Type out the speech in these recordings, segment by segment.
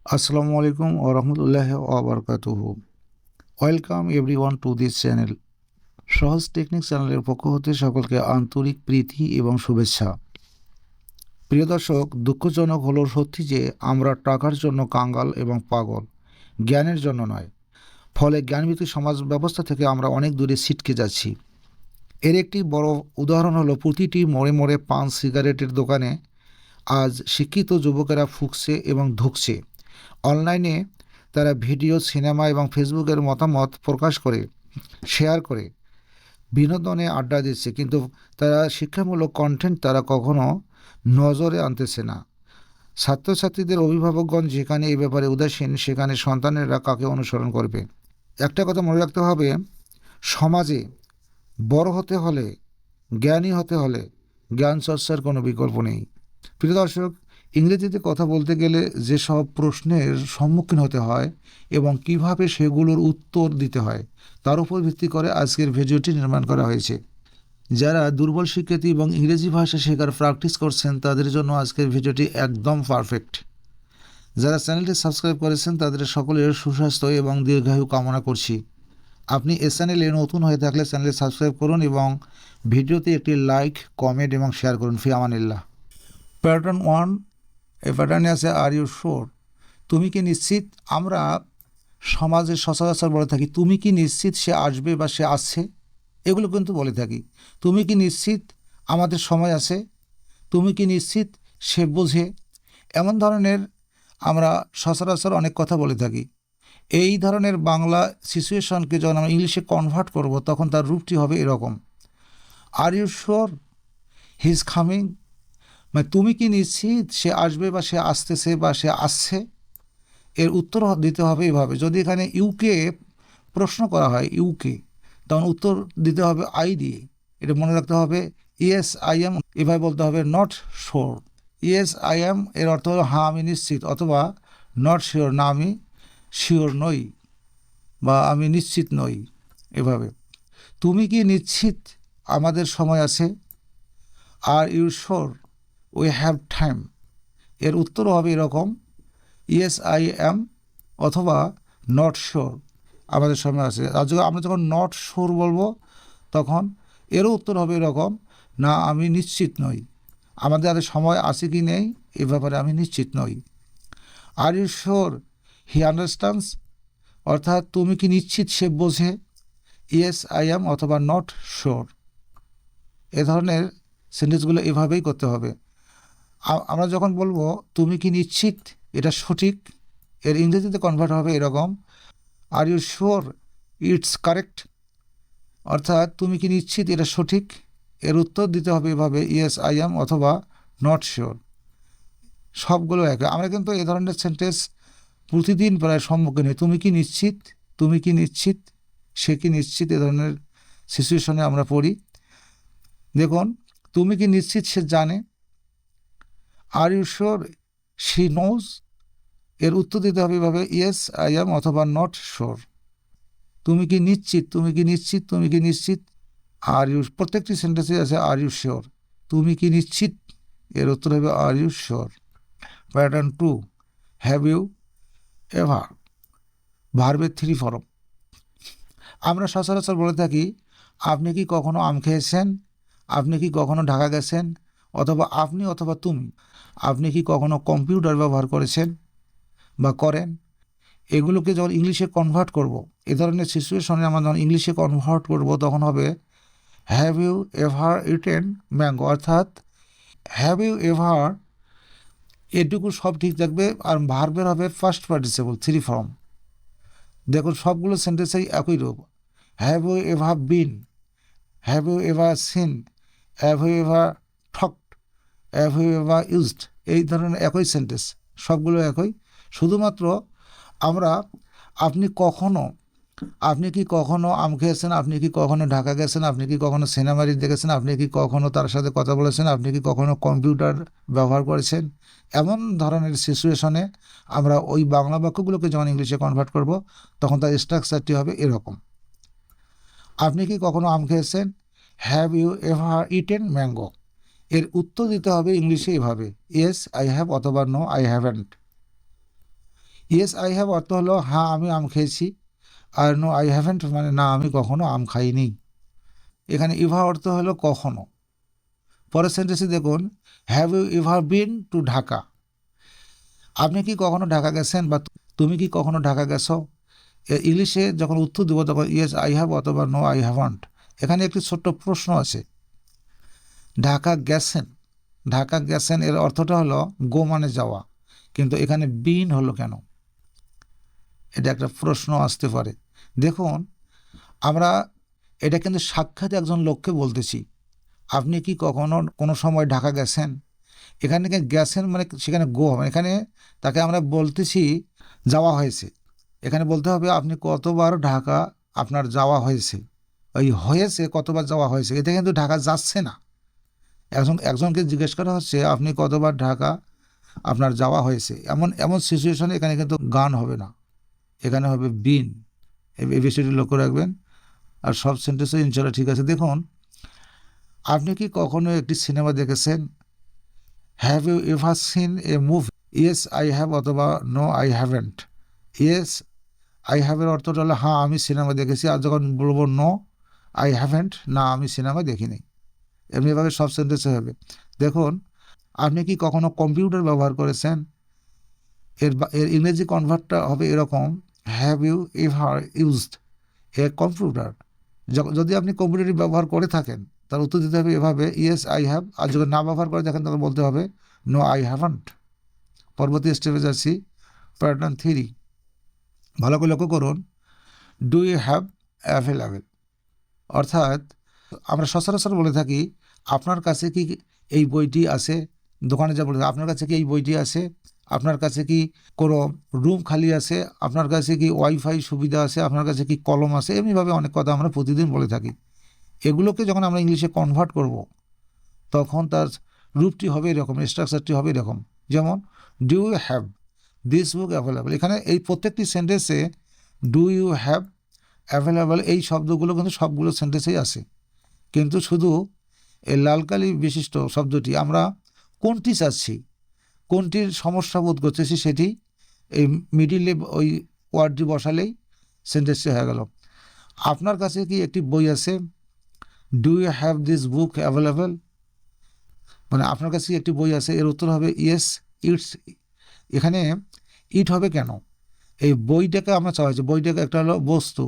আসসালামু আলাইকুম ওয়া রাহমাতুল্লাহি ওয়া বারাকাতুহু। Welcome everyone to this channel. সহজ টেকনিক চ্যানেলের পক্ষ হতে সকলকে আন্তরিক প্রীতি এবং শুভেচ্ছা। প্রিয় দর্শক, দুঃখজনক হলো সত্যি যে আমরা টাকার জন্য কাঙ্গাল এবং পাগল, জ্ঞানের জন্য নয়। ফলে জ্ঞানভিত্তিক সমাজ ব্যবস্থা থেকে আমরা অনেক দূরে ছিটকে যাচ্ছি। এর একটি বড় উদাহরণ হলো প্রতিটি মোড়ে মোড়ে পান সিগারেটের দোকানে আজ শিক্ষিত যুবকেরা ফুঁকছে এবং ধুঁকছে। অনলাইনে তারা ভিডিও, সিনেমা এবং ফেসবুকের মতামত প্রকাশ করে, শেয়ার করে, বিনোদনে আড্ডা দিচ্ছে, কিন্তু তারা শিক্ষামূলক কন্টেন্ট তারা কখনো নজরে আনতেছে না। ছাত্রছাত্রীদের অভিভাবকগণ যেখানে এই ব্যাপারে উদাসীন, সেখানে সন্তানেরা কাকে অনুসরণ করবে? একটা কথা মনে রাখতে হবে, সমাজে বড় হতে হলে, জ্ঞানী হতে হলে জ্ঞান চর্চার কোনো বিকল্প নেই। প্রিয় দর্শক, ইংরেজিতে কথা বলতে গেলে যেসব প্রশ্নের সম্মুখীন হতে হয় এবং কিভাবে সেগুলোর উত্তর দিতে হয় তার উপর ভিত্তি করে আজকের ভিডিওটি নির্মাণ করা হয়েছে। যারা দুর্বল শিক্ষার্থী এবং ইংরেজি ভাষা শেখার প্র্যাকটিস করছেন তাদের জন্য আজকের ভিডিওটি একদম পারফেক্ট। যারা চ্যানেলটি সাবস্ক্রাইব করেছেন তাদের সকলের সুস্বাস্থ্য এবং দীর্ঘায়ু কামনা করছি। আপনি এ চ্যানেলে নতুন হয়ে থাকলে চ্যানেলটি সাবস্ক্রাইব করুন এবং ভিডিওতে একটি লাইক, কমেন্ট এবং শেয়ার করুন। ফি আমানিল্লাহ। প্যাটার্ন 1, এই প্যাটার্নে আছে আর ইউ শিওর? তুমি কি নিশ্চিত? আমরা সমাজে সচরাচর বলে থাকি তুমি কি নিশ্চিত সে আসবে বা সে আসছে, এগুলো কিন্তু বলে থাকি। তুমি কি নিশ্চিত আমাদের সময় আছে? তুমি কি নিশ্চিত সে বোঝে? এমন ধরনের আমরা সচরাচর অনেক কথা বলে থাকি। এই ধরনের বাংলা সিচুয়েশনকে যখন আমরা ইংলিশে কনভার্ট করব তখন তার রূপটি হবে এরকম: are you sure he is coming? মানে তুমি কি নিশ্চিত সে আসবে বা সে আসতেছে বা সে আসছে? এর উত্তর দিতে হবে এভাবে। যদি এখানে ইউকে প্রশ্ন করা হয়, ইউকে, তখন উত্তর দিতে হবে আই দিয়ে। এটা মনে রাখতে হবে। ইয়েস আই এম এভাবে বলতে হবে, not sure. Yes I am এর অর্থ হলো হ্যাঁ আমি নিশ্চিত, অথবা নট শিওর, না আমি শিওর নই বা আমি নিশ্চিত নই, এভাবে। তুমি কি নিশ্চিত আমাদের সময় আছে? Are you sure we have time? এর উত্তর হবে এরকম: ইয়েস আই অ্যাম, অথবা নট শিওর, আমাদের সময় আছে। আর যখন আমরা যখন নট শিওর বলবো তখন এরও উত্তর হবে এরকম: না আমি নিশ্চিত নই, আমাদের হাতে সময় আছে কি নেই এ ব্যাপারে আমি নিশ্চিত নই। Are you sure he understands? অর্থাৎ তুমি কি নিশ্চিত সে বোঝে? ইয়েস আই অ্যাম অথবা নট শিওর। এ ধরনের সেন্টেন্সগুলো এভাবেই করতে হবে। আমরা যখন বলবো তুমি কি নিশ্চিত এটা সঠিক, এর ইংরেজিতে কনভার্ট হবে এরকম: are you sure it's correct? অর্থাৎ তুমি কি নিশ্চিত এটা সঠিক? এর উত্তর দিতে হবে এভাবে: ইয়েস আই অ্যাম অথবা নট শিওর। সবগুলো এক। আমরা কিন্তু এ ধরনের সেন্টেন্স প্রতিদিন প্রায় সম্মুখীন হই। তুমি কি নিশ্চিত? তুমি কি নিশ্চিত? সে কি নিশ্চিত? এ ধরনের সিচুয়েশনে আমরা পড়ি। দেখুন, তুমি কি নিশ্চিত সে জানে? Are you sure she knows? এর উত্তর দিতে হবে এভাবে: ইয়েস আই অ্যাম অথবা নট শিওর। তুমি কি নিশ্চিত? তুমি কি নিশ্চিত? তুমি কি নিশ্চিত? আর ইউ, প্রত্যেকটি সেন্টেন্সে আছে আর ইউ শিওর। তুমি কি নিশ্চিত? এর উত্তর হবে are you sure. Pattern 2, have you ever? ভার্বের 3 ফর্ম। আমরা সচরাচর বলে থাকি আপনি কি কখনো আম খেয়েছেন? আপনি কি কখনো ঢাকা গেছেন? অথবা আপনি অথবা তুমি। আপনি কি কখনো কম্পিউটার ব্যবহার করেছেন বা করেন? এগুলোকে যখন ইংলিশে কনভার্ট করব, এ ধরনের সিচুয়েশনে আমরা যখন ইংলিশে কনভার্ট করব তখন হবে have you ever eaten mango? অর্থাৎ হ্যাভ ইউ এভার, এটুকু সব ঠিক থাকবে। আর ভার্বের হবে ফার্স্ট পার্টিসিপল 3 ফর্ম। দেখুন সবগুলো সেন্টেন্সেই একই রূপ: have you ever been, have you ever seen, have you ever talked, have you ever used. এই ধরনের একই সেন্টেন্স, সবগুলো একই। শুধুমাত্র আমরা আপনি কখনো, আপনি কি কখনো আম খেয়েছেন? আপনি কি কখনো ঢাকা গেছেন? আপনি কি কখনো সিনেমা দেখেছেন? আপনি কি কখনো তার সাথে কথা বলেছেন? আপনি কি কখনো কম্পিউটার ব্যবহার করেছেন? এমন ধরনের সিচুয়েশনে আমরা ওই বাংলা বাক্যগুলোকে যখন ইংলিশে কনভার্ট করব তখন তার স্ট্রাকচারটি হবে এরকম: আপনি কি কখনো আম খেয়েছেন? Have you ever eaten mango? এর উত্তর দিতে হবে ইংলিশে এভাবে: ইয়েস আই হ্যাভ অথবা no I haven't. Yes I have অর্থ হলো হ্যাঁ আমি আম খেয়েছি, আর নো আই হ্যাভেন্ট মানে না আমি কখনো আম খাইনি। এখানে ইভা অর্থ হলো কখনো। পরের সেন্টেন্সে দেখুন, have you ever been to Dhaka? আপনি কি কখনো ঢাকা গেছেন বা তুমি কি কখনো ঢাকা গেছো? ইংলিশে যখন উত্তর দেবো তখন ইয়েস আই হ্যাভ অথবা নো আই হ্যাভন্ট। এখানে একটি ছোট্ট প্রশ্ন আছে, ঢাকা গেছেন, ঢাকা গেছেন এর অর্থটা হলো গো মানে যাওয়া, কিন্তু এখানে বিন হলো কেন? এটা একটা প্রশ্ন আসতে পারে। দেখুন, আমরা এটা কিন্তু সাক্ষাৎ একজন লোককে বলতেছি, আপনি কি কখনো কোনো সময় ঢাকা গেছেন? এখানে গেছেন মানে সেখানে গো হবে, এখানে তাকে আমরা বলতেছি যাওয়া হয়েছে। এখানে বলতে হবে আপনি কতবার ঢাকা আপনার যাওয়া হয়েছে। ওই হয়েছে কতবার যাওয়া হয়েছে, এতে কিন্তু ঢাকা যাচ্ছে না। একজনকে জিজ্ঞেস করা হচ্ছে আপনি কতবার ঢাকা আপনার যাওয়া হয়েছে, এমন এমন সিচুয়েশনে এখানে কিন্তু গান হবে না, এখানে হবে বিন। এই বিষয়টি লক্ষ্য রাখবেন। আর সব সেন্টেন্সে ইনশাল্লাহ ঠিক আছে। দেখুন, আপনি কি কখনো একটি সিনেমা দেখেছেন? Have you ever seen a movie? Yes I have অথবা no I haven't. Yes I হ্যাভের অর্থটা হলো হ্যাঁ আমি সিনেমা দেখেছি, আর যখন বলবো নো আই হ্যাভেন্ট না আমি সিনেমা দেখিনি। এমনিভাবে সব সেন্টেন্সে হবে। দেখুন, আপনি কি কখনো কম্পিউটার ব্যবহার করেছেন? এর ইংরেজি কনভার্টটা হবে এরকম, have you ever used a computer? যদি আপনি কম্পিউটারটি ব্যবহার করে থাকেন তার উত্তর দিতে হবে এভাবে, ইয়েস আই হ্যাভ। আর যদি না ব্যবহার করে থাকেন তাহলে বলতে হবে নো আই হ্যাভেন্ট। পরবর্তী স্টেপে যাচ্ছি, প্যাটার্ন 3। ভালো করে লক্ষ্য করুন, ডু ইউ হ্যাভ অ্যাভেলেবেল, অর্থাৎ আমরা সচরাচর বলে থাকি আপনার কাছে কি এই বইটি আছে? দোকানে যা বলে আপনার কাছে কি এই বইটি আছে? আপনার কাছে কি কোনো রুম খালি আছে? আপনার কাছে কি ওয়াইফাই সুবিধা আছে? আপনার কাছে কি কলম আছে? এমনিভাবে অনেক কথা আমরা প্রতিদিন বলে থাকি। এগুলোকে যখন আমরা ইংলিশে কনভার্ট করব তখন তার রূপটি হবে এরকম, স্ট্রাকচারটি হবে এরকম। যেমন, do you have this book available. এখানে এই প্রত্যেকটি সেন্টেন্সে ডু ইউ হ্যাভ অ্যাভেলেবেল এই শব্দগুলো কিন্তু সবগুলো সেন্টেন্সেই আছে, কিন্তু শুধু এই লালকালি বিশিষ্ট শব্দটি আমরা কোনটি চাচ্ছি, কোনটির সমস্যা বোধ করতেছি সেটি এই মিডিলে ওই ওয়ার্ডটি বসালেই সেন্টেন্সটি হয়ে গেল। আপনার কাছে কি একটি বই আছে? Do you have this book available, মানে আপনার কাছে কি একটি বই আছে? এর উত্তর হবে ইয়েস ইটস। এখানে ইট হবে কেন? এই বইটাকে আমরা চাওয়া হয়েছে, বইটাকে একটা হলো বস্তু,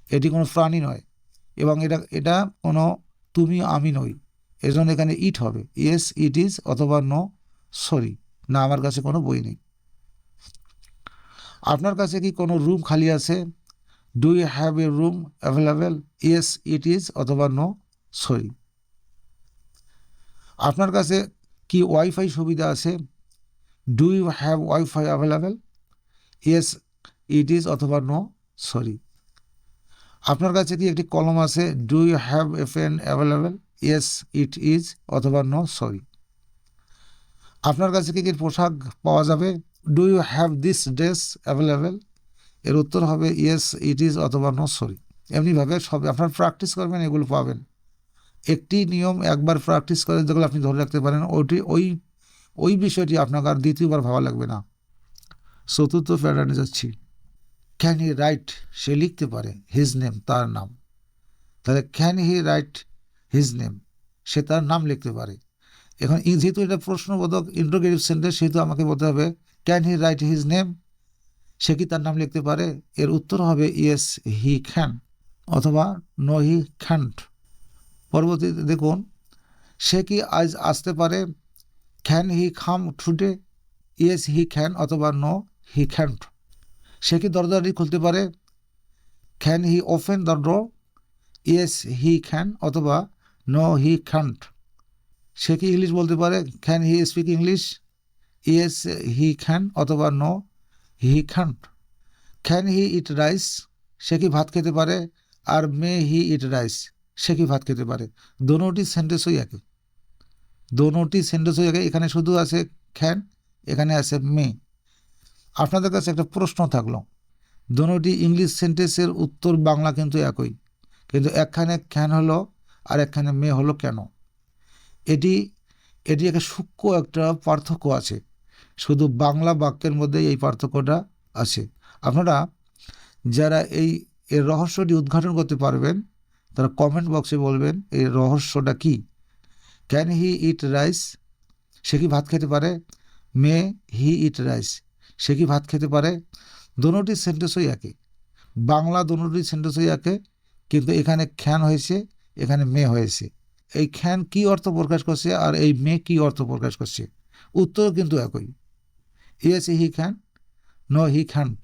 এটি কোনো প্রাণী নয়, এবং এটা এটা কোনো তুমি আমি নই, এজন্য এখানে ইট হবে, ইয়েস ইট ইজ অথবা নো সরি না আমার কাছে কোনো বই নেই। আপনার কাছে কি কোনো রুম খালি আছে? Do you have a room available? Yes it is অথবা নো সরি। আপনার কাছে কি ওয়াইফাই সুবিধা আছে? Do you have wifi available? Yes it is অথবা নো সরি। আপনার কাছে কি একটি কলম আছে? Do you have a pen available? Yes it is অথবা নো সরি। আপনার কাছে কি পোশাক পাওয়া যাবে? Do you have this dress available? এর উত্তর হবে ইয়েস ইট ইজ অথবা নো সরি। এমনিভাবে সব আপনার প্র্যাকটিস করবেন, এগুলো পাবেন। একটি নিয়ম একবার প্র্যাকটিস করে যেগুলো আপনি ধরে রাখতে পারেন, ওই বিষয়টি আপনাকে আর দ্বিতীয়বার ভাবা লাগবে না। চতুর্থ প্যাটার্নে যাচ্ছি, ক্যান হি রাইট, সে লিখতে পারে, হিজ নেম, তার নাম। তাহলে can he write his name, সে তার নাম লিখতে পারে। এখন যেহেতু এটা প্রশ্নবোধক ইন্টারোগেটিভ সেন্টেন্স, সেহেতু আমাকে বলতে হবে can he write his name, সে কি তার নাম লিখতে পারে? এর উত্তর হবে ইয়েস হি ক্যান অথবা নো হি ক্যান্ট। পরবর্তীতে দেখুন, সে কি আজ আসতে পারে? Can he come today? Yes he can অথবা নো হি ক্যান্ট। সে কি দরজাটি খুলতে পারে? Can he open the door? Yes he can অথবা নো হি ক্যান্ট। সে কি ইংলিশ বলতে পারে? Can he speak English? Yes he can অথবা no he can't. Can he eat rice, সে কি ভাত খেতে পারে? আর মে হি ইট রাইস, সে কি ভাত খেতে পারে? দোনোটি সেন্টেন্সই একই, দোনোটি সেন্টেন্সই একই। এখানে শুধু আছে ক্যান, এখানে আছে মে। আপনাদের কাছে একটা প্রশ্ন থাকলো, দোনোটি ইংলিশ সেন্টেন্সের উত্তর বাংলা কিন্তু একই, কিন্তু একখানে ক্যান হলো আর একখানে মে হলো কেন? এটি একটা সূক্ষ্ম একটা পার্থক্য আছে, শুধু বাংলা বাক্যের মধ্যে এই পার্থক্যটা আছে। আপনারা যারা এর রহস্যটি উদ্ঘাটন করতে পারবেন তারা কমেন্ট বক্সে বলবেন এর রহস্যটা কি। ক্যান হি ইট রাইস, সে কি ভাত খেতে পারে। মে হি ইট রাইস, সে কি ভাত খেতে পারে। দোনোটি সেন্টেন্সই একই, বাংলা দোনোটি সেন্টেন্সই একই, কিন্তু এখানে খ্যান হয়েছে, এখানে মে হয়েছে। এই খ্যান কি অর্থ প্রকাশ করছে আর এই মে কি অর্থ প্রকাশ করছে, উত্তর কিন্তু একই। Yes he can, no he can't.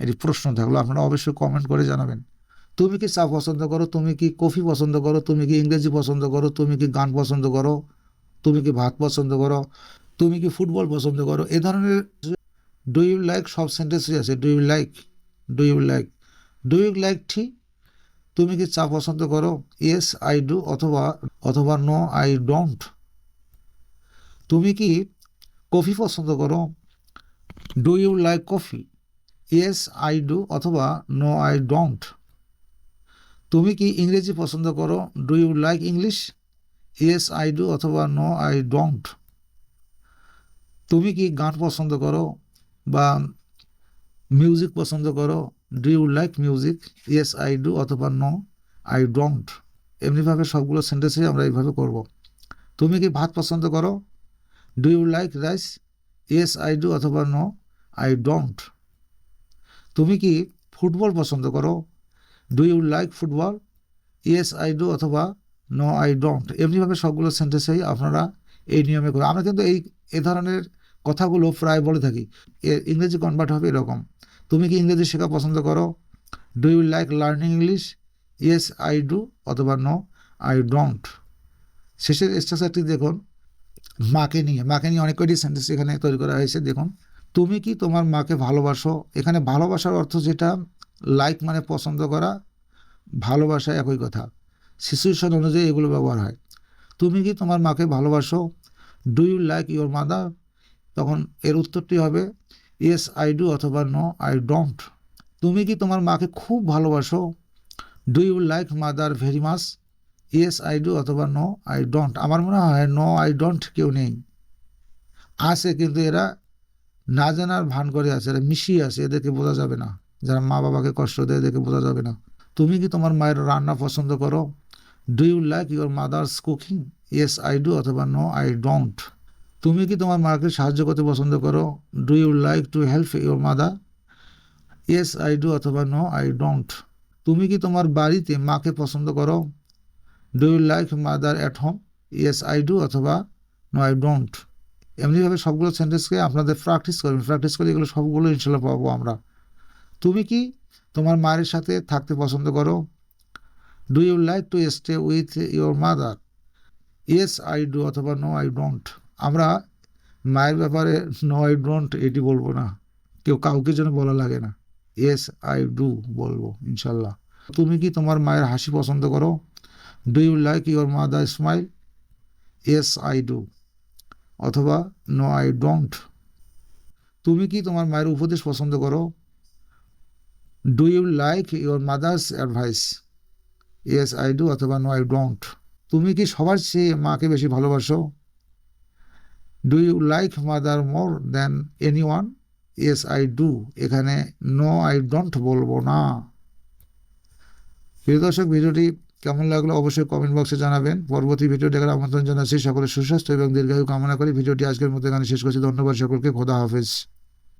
এটি প্রশ্ন থাকলো, আপনারা অবশ্যই কমেন্ট করে জানাবেন। তুমি কি চা পছন্দ করো, তুমি কি কফি পছন্দ করো, তুমি কি ইংরেজি পছন্দ করো, তুমি কি গান পছন্দ করো, তুমি কি ভাত পছন্দ করো, তুমি কি ফুটবল পছন্দ করো, এ ধরনের ডু ইউ লাইক সব সেন্টেন্সই আছে। Do you like, do you like, do you like tea, তুমি কি চা পছন্দ করো, ইয়েস আই ডু, অথবা অথবা নো আই ডোন্ট। তুমি কি কফি পছন্দ করো, do you like coffee, yes I do, অথবা নো আই ডোন্ট। তুমি কি ইংরেজি পছন্দ করো, do you like English, yes I do, অথবা নো আই ডোন্ট। তুমি কি গান পছন্দ করো বা মিউজিক পছন্দ করো, do you like music, yes I do, অথবা নো আই ডোন্ট। এমনিভাবে সবগুলো সেন্টেন্সে আমরা এইভাবে করব। তুমি কি ভাত পছন্দ করো, do you like rice, yes I do, অথবা নো আই ডোন্ট। তুমি কি ফুটবল পছন্দ করো, do you like football, yes I do, অথবা নো আই ডোন্ট। এমনিভাবে সবগুলো সেন্টেন্সেই আপনারা এই নিয়মে করবেন। আমরা কিন্তু এই ধরনের কথাগুলো প্রায় বলে থাকি। ইংরেজি কনভার্ট হবে এরকম, তুমি কি ইংরেজি শেখা পছন্দ করো, do you like learning English, yes I do, অথবা নো আই ডোন্ট। শেষের স্ট্রাকচারটি দেখুন, মাকে নিয়ে অনেক কয়টি সেন্টেন্স এখানে তৈরি করা হয়েছে। দেখুন, তুমি কি তোমার মাকে ভালোবাসো। এখানে ভালোবাসার অর্থ যেটা, লাইক মানে পছন্দ করা, ভালোবাসা একই কথা, সিচুয়েশন অনুযায়ী এগুলো ব্যবহার হয়। তুমি কি তোমার মাকে ভালোবাসো, do you like your mother, তখন এর উত্তরটি হবে ইয়েস আই ডু, অথবা নো আই ডোন্ট। তুমি কি তোমার মাকে খুব ভালোবাসো, do you like mother very much, yes I do, অথবা নো আই ডোন্ট। আমার মনে হয় নো আই ডোন্ট কেউ নেই, আছে কিন্তু এরা না জানার ভান করে আছে, এরা মিশিয়ে আছে, এদেরকে বোঝা যাবে না। যারা মা বাবাকে কষ্ট দেয় এদেরকে বোঝা যাবে না। তুমি কি তোমার মায়ের রান্না পছন্দ করো, do you like your mother's cooking, yes I do, অথবা নো আই ডোন্ট। তুমি কি তোমার মাকে সাহায্য করতে পছন্দ করো, do you like to help your mother, yes I do, অথবা নো আই ডোন্ট। তুমি কি তোমার বাড়িতে মাকে পছন্দ করো, do you like mother at home, yes I do, অথবা নো আই ডোন্ট। এমনিভাবে সবগুলো সেন্টেন্সকে আপনাদের প্র্যাকটিস করবেন, প্র্যাকটিস করে এগুলো সবগুলো ইনশাল্লাহ পাবো আমরা। তুমি কি তোমার মায়ের সাথে থাকতে পছন্দ করো, do you like to stay with your mother, yes I do, অথবা নো আই ডোন্ট। আমরা মায়ের ব্যাপারে নো আই ডোন্ট এটি বলবো না, কাউকে যেন বলা লাগে না, ইয়েস আই ডু বলবো ইনশাল্লাহ। তুমি কি তোমার মায়ের হাসি পছন্দ করো, do you like your mother smile, yes I do, অথবা নো আই ডোন্ট। তুমি কি তোমার মায়ের উপদেশ পছন্দ করো, do you like your mother's advice, yes I do, অথবা নো আই ডোন্ট। তুমি কি সবার চেয়ে মাকে বেশি ভালোবাসো, do you like mother more than any one, yes I do, এখানে নো আই ডোন্ট বলবো না। প্রিয় দর্শক, ভিডিওটি কেমন লাগলো অবশ্যই কমেন্ট বক্সে জানাবেন। পরবর্তী ভিডিও দেখার আমন্ত্রণ জানাচ্ছি। সকলের সুস্বাস্থ্য এবং দীর্ঘায়ু কামনা করি ভিডিওটি আজকের মতো এখানে শেষ করছি। ধন্যবাদ সকলকে, খোদা হাফেজ।